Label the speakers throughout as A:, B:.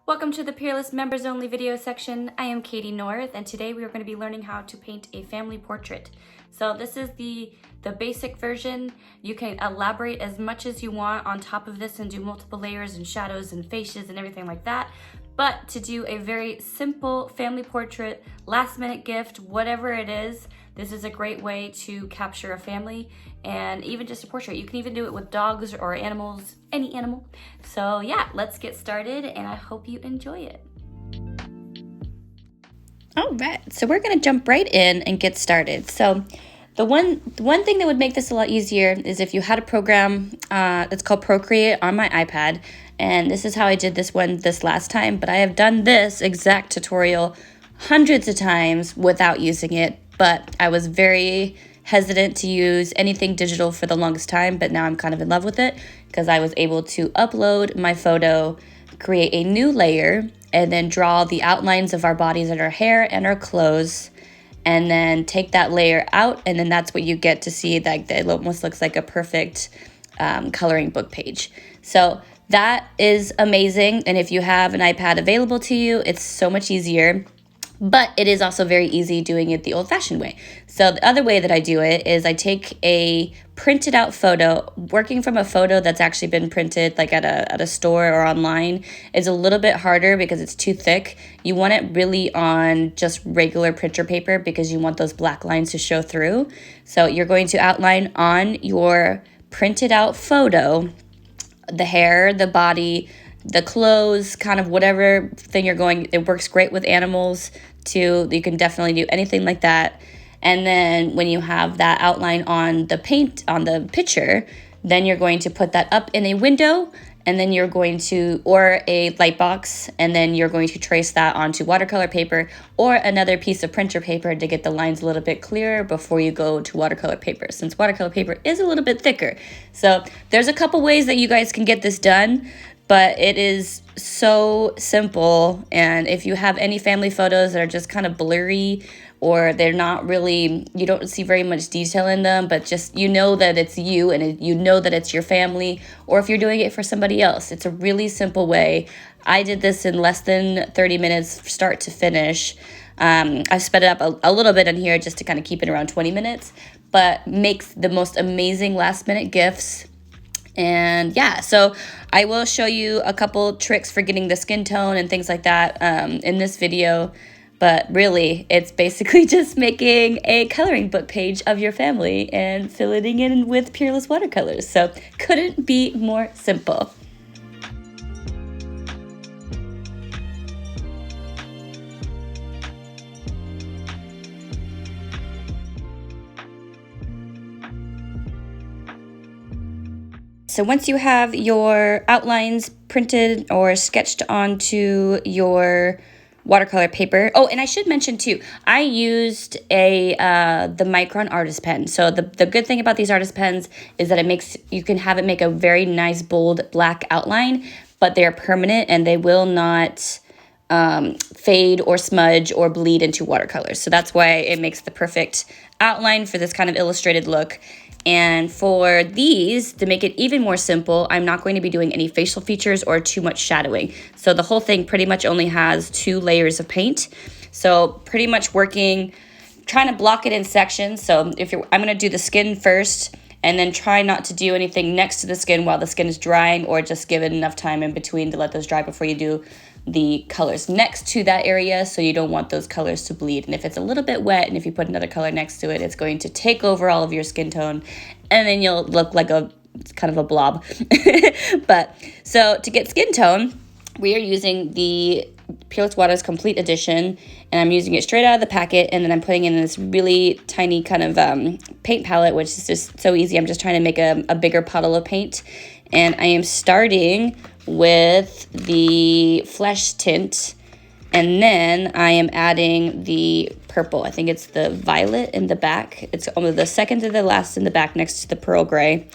A: Welcome to the Peerless Members Only video section. I am Caitie North, and today we are going to be learning how to paint a family portrait. So this is the basic version. You can elaborate as much as you want on top of this and do multiple layers and shadows and faces and everything like that. But to do a very simple family portrait, last minute gift, whatever it is, this is a great way to capture a family and even just a portrait. You can even do it with dogs or animals, any animal. So yeah, let's get started and I hope you enjoy it. All right, so we're gonna jump right in and get started. So the one thing that would make this a lot easier is if you had a program that's called Procreate on my iPad. And this is how I did this last time, but I have done this exact tutorial hundreds of times without using it, but I was very hesitant to use anything digital for the longest time, but now I'm kind of in love with it because I was able to upload my photo, create a new layer, and then draw the outlines of our bodies and our hair and our clothes, and then take that layer out, and then that's what you get to see. Like, it almost looks like a perfect coloring book page. So that is amazing, and if you have an iPad available to you, it's so much easier. But it is also very easy doing it the old-fashioned way. So the other way that I do it is I take a printed out photo. Working from a photo that's actually been printed like at a store or online is a little bit harder because it's too thick. You want it really on just regular printer paper because you want those black lines to show through. So you're going to outline on your printed out photo the hair, the body, the clothes, kind of whatever thing you're going. It works great with animals too. You can definitely do anything like that. And then when you have that outline on the paint, on the picture, then you're going to put that up in a window, and then you're going to, or a light box, and then you're going to trace that onto watercolor paper or another piece of printer paper to get the lines a little bit clearer before you go to watercolor paper, since watercolor paper is a little bit thicker. So there's a couple ways that you guys can get this done, but it is so simple. And if you have any family photos that are just kind of blurry, or they're not really, you don't see very much detail in them, but just you know that it's you and you know that it's your family, or if you're doing it for somebody else, it's a really simple way. I did this in less than 30 minutes start to finish. I sped it up a little bit in here just to kind of keep it around 20 minutes, but makes the most amazing last minute gifts. And yeah, so I will show you a couple tricks for getting the skin tone and things like that in this video. But really, it's basically just making a coloring book page of your family and filling it in with Peerless watercolors. So couldn't be more simple. So once you have your outlines printed or sketched onto your watercolor paper. Oh, and I should mention too, I used the Micron artist pen. So the good thing about these artist pens is that you can have it make a very nice bold black outline, but they're permanent and they will not fade or smudge or bleed into watercolors. So that's why it makes the perfect outline for this kind of illustrated look. And for these, to make it even more simple, I'm not going to be doing any facial features or too much shadowing. So the whole thing pretty much only has 2 layers of paint. So pretty much trying to block it in sections. So I'm going to do the skin first, and then try not to do anything next to the skin while the skin is drying, or just give it enough time in between to let those dry before you do the colors next to that area, so you don't want those colors to bleed. And if it's a little bit wet and if you put another color next to it, it's going to take over all of your skin tone, and then you'll look like kind of a blob. But so to get skin tone, we are using the Peerless Waters Complete Edition, and I'm using it straight out of the packet, and then I'm putting in this really tiny kind of paint palette, which is just so easy. I'm just trying to make a bigger puddle of paint, and I am starting with the flesh tint, and then I am adding the purple. I think it's the violet in the back. It's almost the second to the last in the back next to the pearl gray.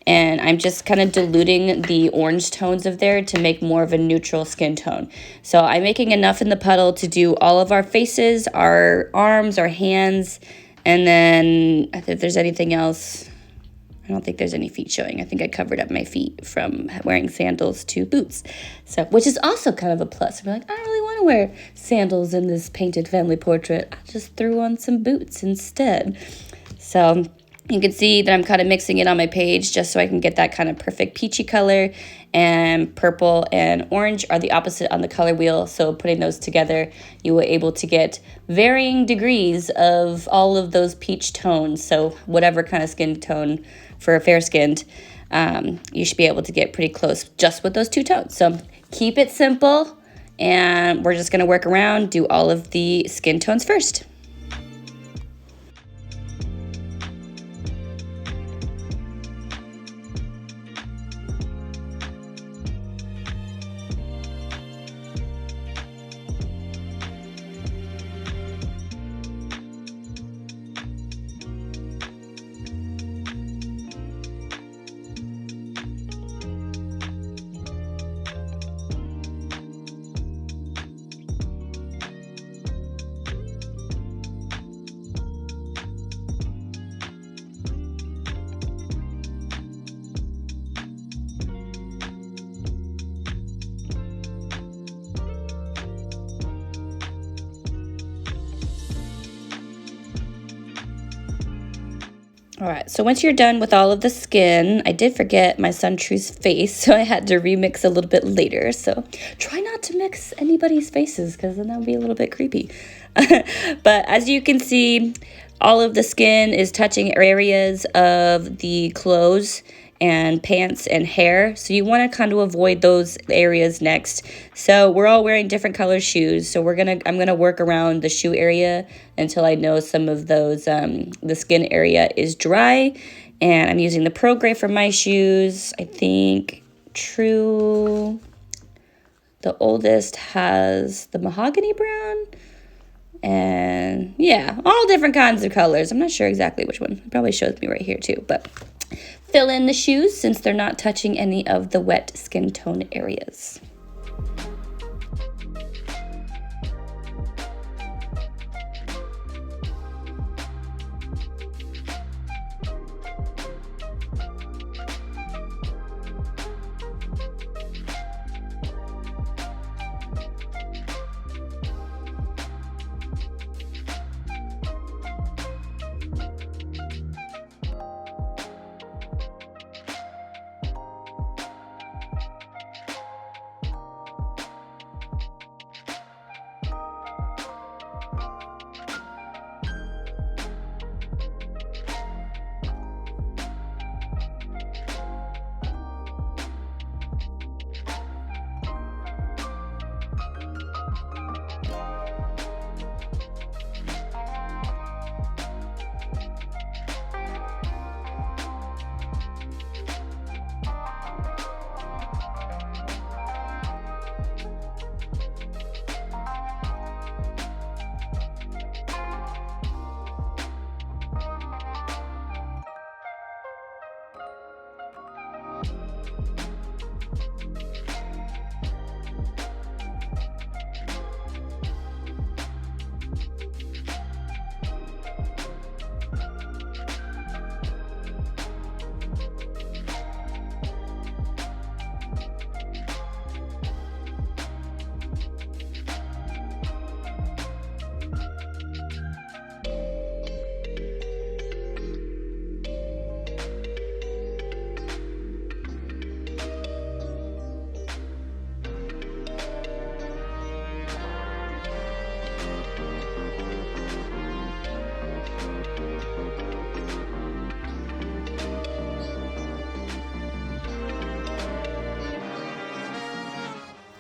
A: And I'm just kind of diluting the orange tones of there to make more of a neutral skin tone. So I'm making enough in the puddle to do all of our faces, our arms, our hands, and then if there's anything else, I don't think there's any feet showing. I think I covered up my feet from wearing sandals to boots. So, which is also kind of a plus. I'm like, I don't really want to wear sandals in this painted family portrait. I just threw on some boots instead. So you can see that I'm kind of mixing it on my page just so I can get that kind of perfect peachy color. And purple and orange are the opposite on the color wheel. So putting those together, you were able to get varying degrees of all of those peach tones. So whatever kind of skin tone for a fair-skinned, you should be able to get pretty close just with those two tones. So keep it simple, and we're just going to work around, do all of the skin tones first. All right, so once you're done with all of the skin, I did forget my son True's face, so I had to remix a little bit later. So try not to mix anybody's faces because then that would be a little bit creepy. But as you can see, all of the skin is touching areas of the clothes and pants and hair, so you want to kind of avoid those areas next. So we're all wearing different color shoes, so I'm gonna work around the shoe area until I know some of those the skin area is dry. And I'm using the Pro Gray for my shoes. I think True, the oldest, has the mahogany brown, and yeah, all different kinds of colors. I'm not sure exactly which one. It probably shows me right here too, but fill in the shoes since they're not touching any of the wet skin tone areas.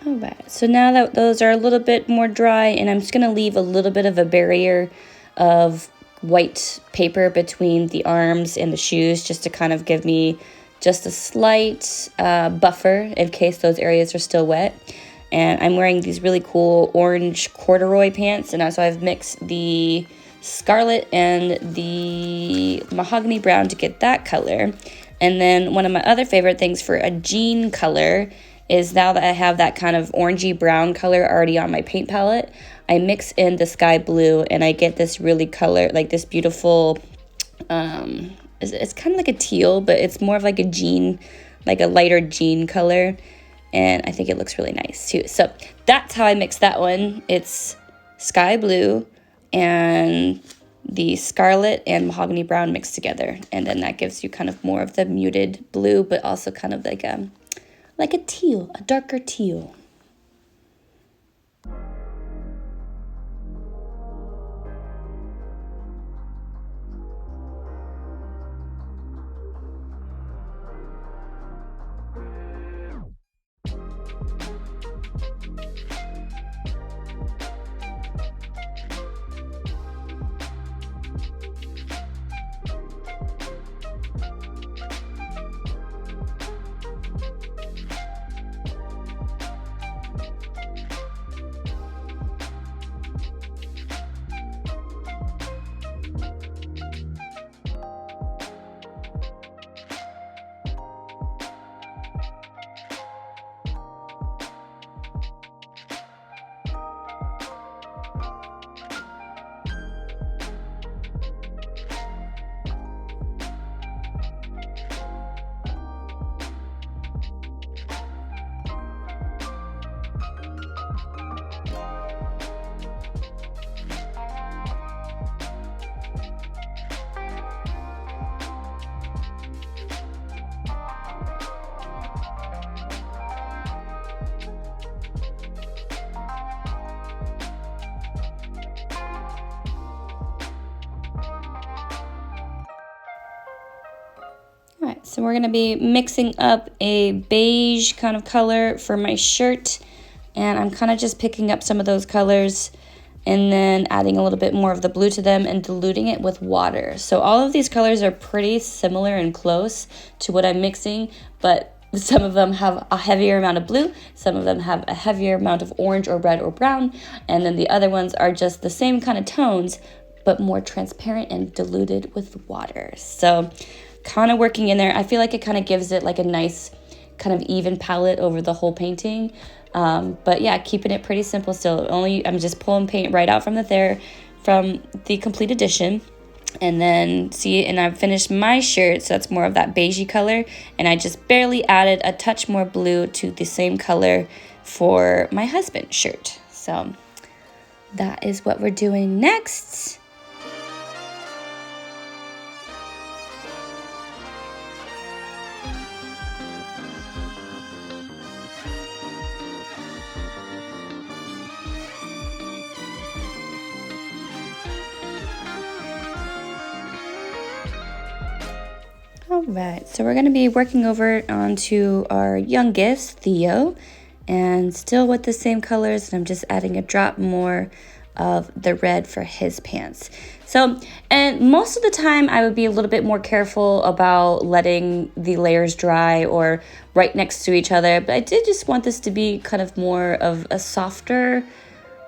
A: All right, so now that those are a little bit more dry, and I'm just gonna leave a little bit of a barrier of white paper between the arms and the shoes just to kind of give me just a slight buffer in case those areas are still wet. And I'm wearing these really cool orange corduroy pants, and so I've mixed the scarlet and the mahogany brown to get that color. And then one of my other favorite things for a jean color is now that I have that kind of orangey brown color already on my paint palette, I mix in the sky blue and I get this really color, like this beautiful it's kind of like a teal, but it's more of like a jean, like a lighter jean color. And I think it looks really nice too. So that's how I mix that one. It's sky blue and the scarlet and mahogany brown mixed together. And then that gives you kind of more of the muted blue, but also kind of like a teal, a darker teal. All right, so we're gonna be mixing up a beige kind of color for my shirt, and I'm kind of just picking up some of those colors and then adding a little bit more of the blue to them and diluting it with water. So all of these colors are pretty similar and close to what I'm mixing, but some of them have a heavier amount of blue, some of them have a heavier amount of orange or red or brown, and then the other ones are just the same kind of tones, but more transparent and diluted with water. So kind of working in there. I feel like it kind of gives it like a nice kind of even palette over the whole painting. But yeah, keeping it pretty simple still. I'm just pulling paint right out from the complete edition. And then and I've finished my shirt, so that's more of that beigey color. And I just barely added a touch more blue to the same color for my husband's shirt. So that is what we're doing next. All right, so we're going to be working over onto our youngest, Theo, and still with the same colors, and I'm just adding a drop more of the red for his pants. So, and most of the time I would be a little bit more careful about letting the layers dry or right next to each other, but I did just want this to be kind of more of a softer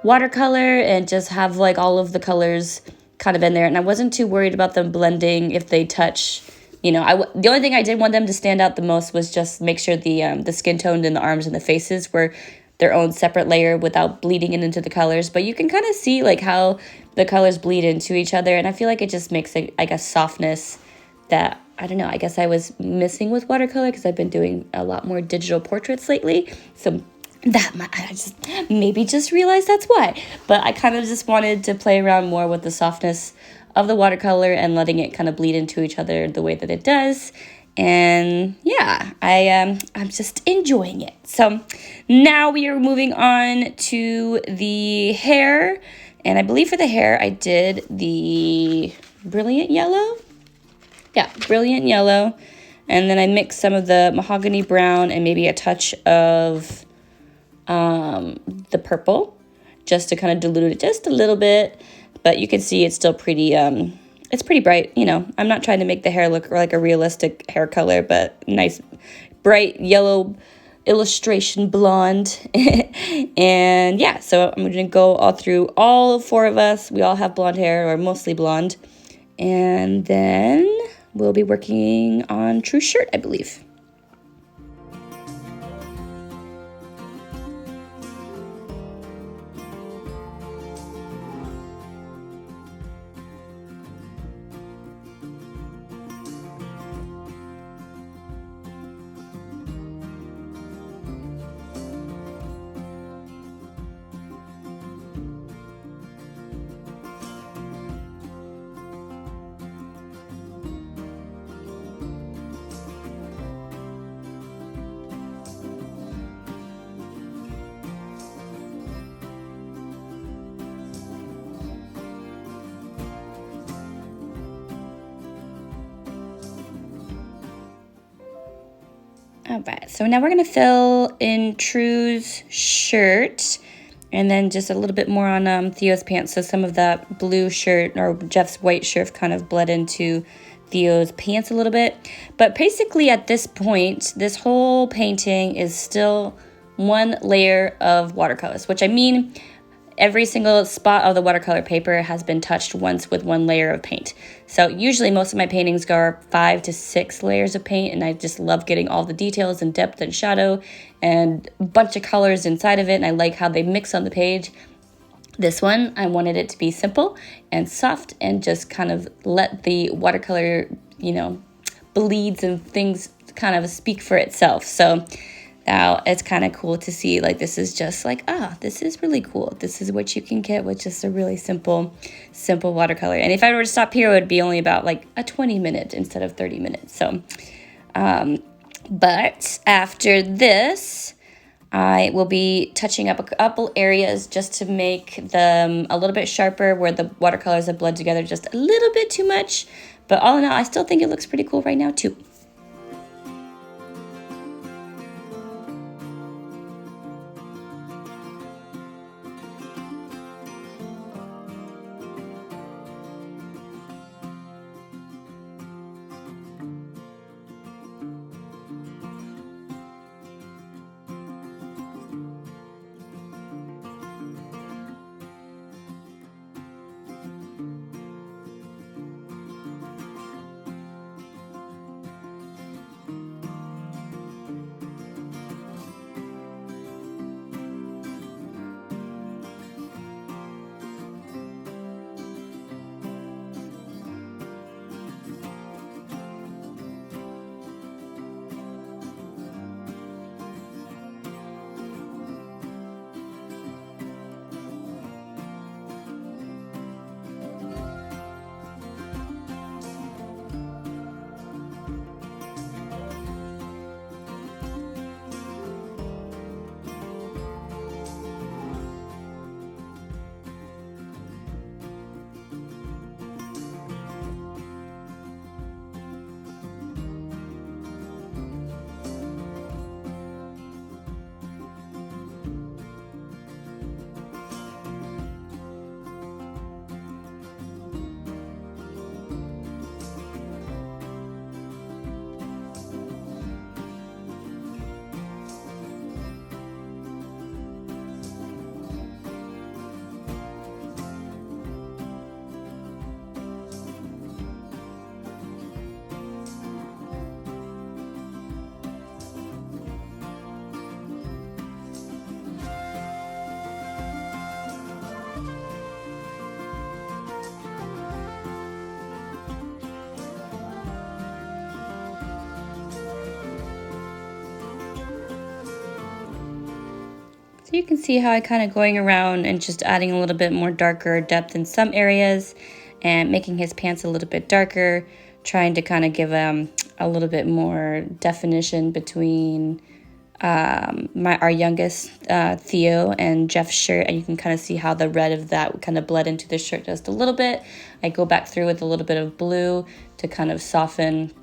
A: watercolor and just have like all of the colors kind of in there, and I wasn't too worried about them blending if they touch. The only thing I did want them to stand out the most was just make sure the skin tone in the arms and the faces were their own separate layer without bleeding it into the colors. But you can kind of see like how the colors bleed into each other, and I feel like it just makes a softness that, I don't know, I guess I was missing with watercolor because I've been doing a lot more digital portraits lately. So I just realized that's why. But I kind of just wanted to play around more with the softness of the watercolor and letting it kind of bleed into each other the way that it does. And yeah, I'm just enjoying it. So now we are moving on to the hair. And I believe for the hair, I did the brilliant yellow. Yeah, brilliant yellow. And then I mixed some of the mahogany brown and maybe a touch of the purple just to kind of dilute it just a little bit. But you can see it's still pretty, it's pretty bright. I'm not trying to make the hair look like a realistic hair color, but nice, bright yellow illustration blonde. And yeah, so I'm going to go all through all four of us. We all have blonde hair, or mostly blonde. And then we'll be working on True Shirt, I believe. All right, so now we're gonna fill in True's shirt and then just a little bit more on Theo's pants. So some of that blue shirt or Jeff's white shirt kind of bled into Theo's pants a little bit. But basically at this point, this whole painting is still one layer of watercolors, which I mean, every single spot of the watercolor paper has been touched once with one layer of paint. So usually most of my paintings go 5 to 6 layers of paint, and I just love getting all the details and depth and shadow and a bunch of colors inside of it, and I like how they mix on the page. This one, I wanted it to be simple and soft and just kind of let the watercolor, bleeds and things kind of speak for itself. So now it's kind of cool to see, like, this is just like, this is really cool. This is what you can get with just a really simple watercolor. And if I were to stop here, it would be only about like a 20-minute instead of 30 minutes. So, but after this, I will be touching up a couple areas just to make them a little bit sharper where the watercolors have bled together just a little bit too much. But all in all, I still think it looks pretty cool right now too. So you can see how I kind of going around and just adding a little bit more darker depth in some areas and making his pants a little bit darker, trying to kind of give him a little bit more definition between our youngest Theo and Jeff's shirt, and you can kind of see how the red of that kind of bled into the shirt just a little bit. I go back through with a little bit of blue to kind of soften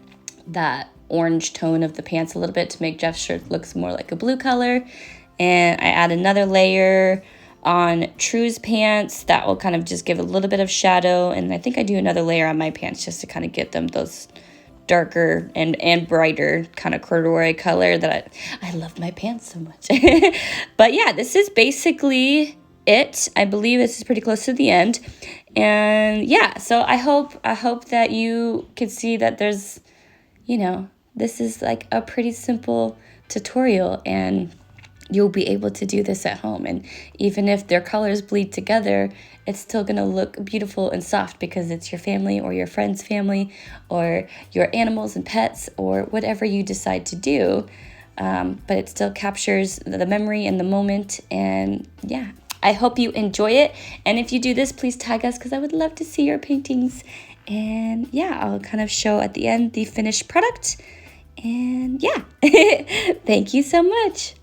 A: that orange tone of the pants a little bit to make Jeff's shirt looks more like a blue color. And I add another layer on True's pants that will kind of just give a little bit of shadow, and I think I do another layer on my pants just to kind of get them those darker and brighter kind of corduroy color that I love my pants so much. But yeah, this is basically it. I believe this is pretty close to the end. And yeah, so I hope that you can see that there's, this is like a pretty simple tutorial, and you'll be able to do this at home. And even if their colors bleed together, it's still going to look beautiful and soft because it's your family or your friend's family or your animals and pets or whatever you decide to do. But it still captures the memory and the moment. And yeah, I hope you enjoy it. And if you do this, please tag us because I would love to see your paintings. And yeah, I'll kind of show at the end the finished product. And yeah, thank you so much.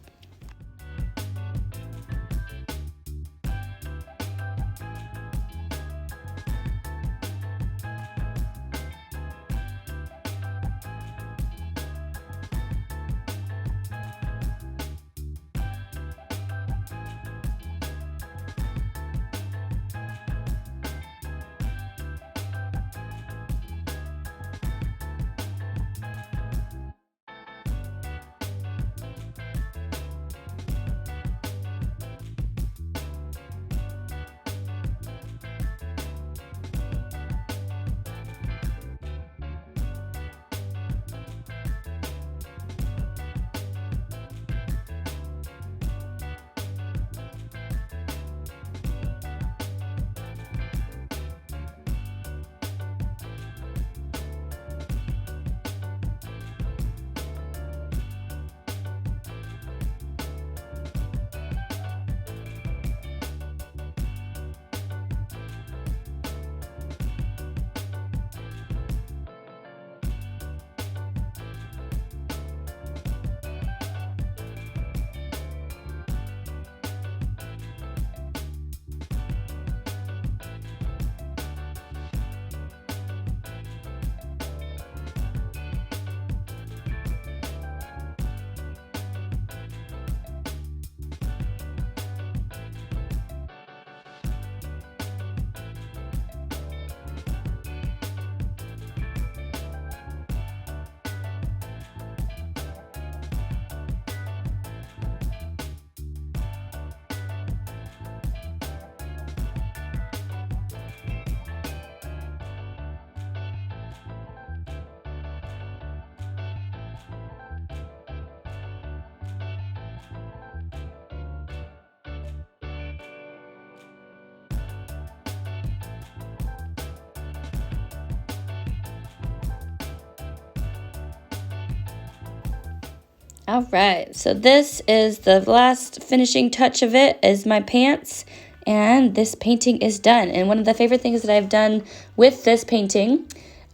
A: All right, so this is the last finishing touch of it, is my pants, and this painting is done. And one of the favorite things that I've done with this painting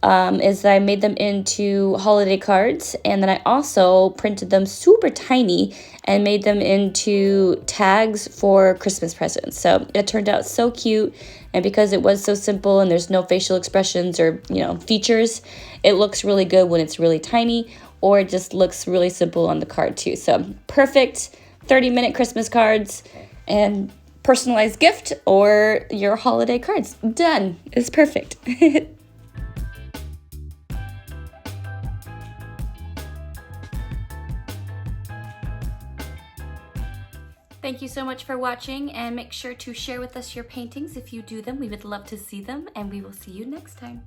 A: is that I made them into holiday cards, and then I also printed them super tiny and made them into tags for Christmas presents. So it turned out so cute, and because it was so simple and there's no facial expressions or, features, it looks really good when it's really tiny, or it just looks really simple on the card too. So perfect 30-minute Christmas cards and personalized gift or your holiday cards. Done. It's perfect. Thank you so much for watching, and make sure to share with us your paintings if you do them. We would love to see them, and we will see you next time.